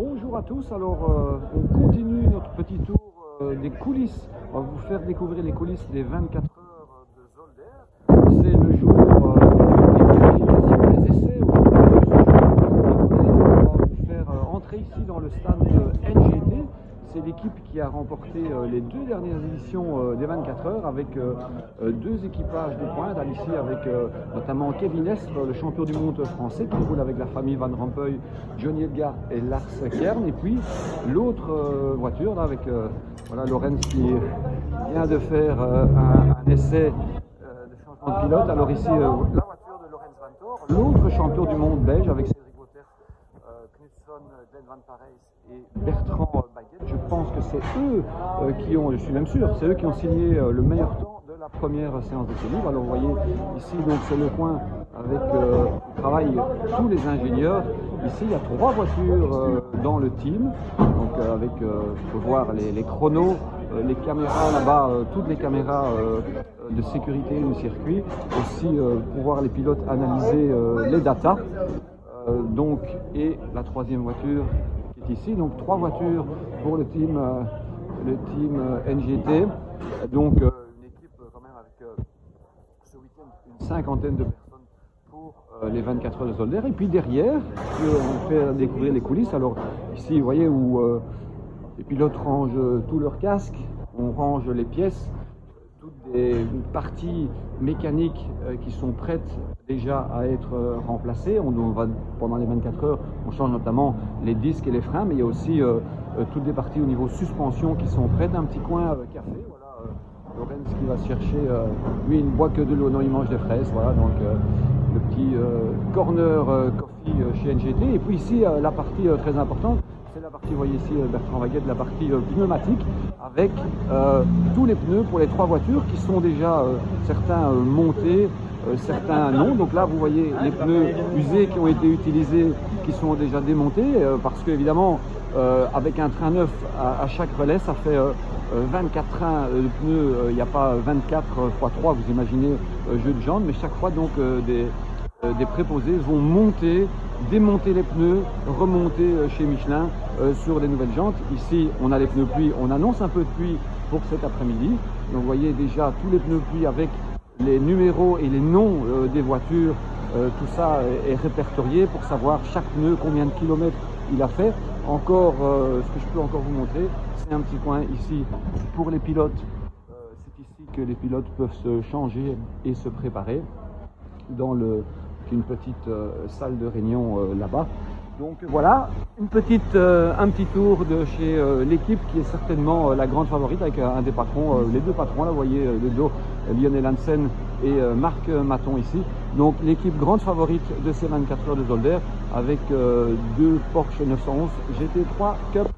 Bonjour à tous, alors on continue notre petit tour des coulisses. On va vous faire découvrir les coulisses des 24 heures de Zolder. C'est le jour des qualifications, des essais. Aujourd'hui, on va vous faire entrer ici dans le stade NGT. C'est l'équipe qui a remporté les deux dernières éditions des 24 heures avec deux équipages de pointe, ici avec notamment Kevin Estre, le champion du monde français qui roule avec la famille Van Rompuy, Johnny Edgar et Lars Kern, et puis l'autre voiture là, avec voilà, Lorenz qui vient de faire un essai de changement de pilote. Alors ici la voiture de Lorenz Vanthoor, l'autre champion du monde belge avec Cédric Wouters, Knudson, Glenn Van Parijs et Bertrand Baguette. Je pense que c'est eux qui ont, je suis même sûr, c'est eux qui ont signé le meilleur temps de la première séance de libre. Alors vous voyez ici, donc c'est le coin avec où travaillent tous les ingénieurs. Ici il y a trois voitures dans le team, donc avec, faut voir les chronos, les caméras là-bas, toutes les caméras de sécurité du circuit, aussi pour voir les pilotes analyser les datas. Donc, et la troisième voiture qui est ici, donc trois voitures pour le team NGT, donc une équipe quand même avec ce week-end une cinquantaine de personnes pour les 24 heures de Zolder. Et puis derrière, on fait découvrir les coulisses. Alors ici vous voyez où les pilotes rangent tous leurs casques, on range les pièces, toutes des parties mécaniques qui sont prêtes déjà à être remplacées. On va, pendant les 24 heures, on change notamment les disques et les freins, mais il y a aussi toutes des parties au niveau suspension qui sont prêtes. Un petit coin café, voilà, Lorenz qui va se chercher, lui il ne boit que de l'eau, non il mange des fraises, voilà, donc le petit corner coffee chez NGT. Et puis ici la partie très importante, c'est la partie, vous voyez ici Bertrand Baguette, la partie pneumatique, avec tous les pneus pour les trois voitures qui sont déjà certains montés, certains non. Donc là vous voyez les pneus usés qui ont été utilisés, qui sont déjà démontés, parce qu'évidemment avec un train neuf à chaque relais, ça fait 24 trains de pneus, il n'y a pas 24 x 3, vous imaginez, jeu de jantes, mais chaque fois donc des préposés vont monter, démonter les pneus, remonter chez Michelin sur les nouvelles jantes. Ici on a les pneus pluie, on annonce un peu de pluie pour cet après-midi, donc vous voyez déjà tous les pneus pluie avec les numéros et les noms des voitures, tout ça est répertorié pour savoir chaque pneu combien de kilomètres il a fait. Encore ce que je peux encore vous montrer, c'est un petit coin ici pour les pilotes, c'est ici que les pilotes peuvent se changer et se préparer dans une petite salle de réunion là-bas. Donc voilà, un petit tour de chez l'équipe qui est certainement la grande favorite, avec un des patrons, les deux patrons là, vous voyez de dos, Lionel Hansen et Marc Maton ici. Donc l'équipe grande favorite de ces 24 heures de Zolder avec deux Porsche 911 GT3 Cup.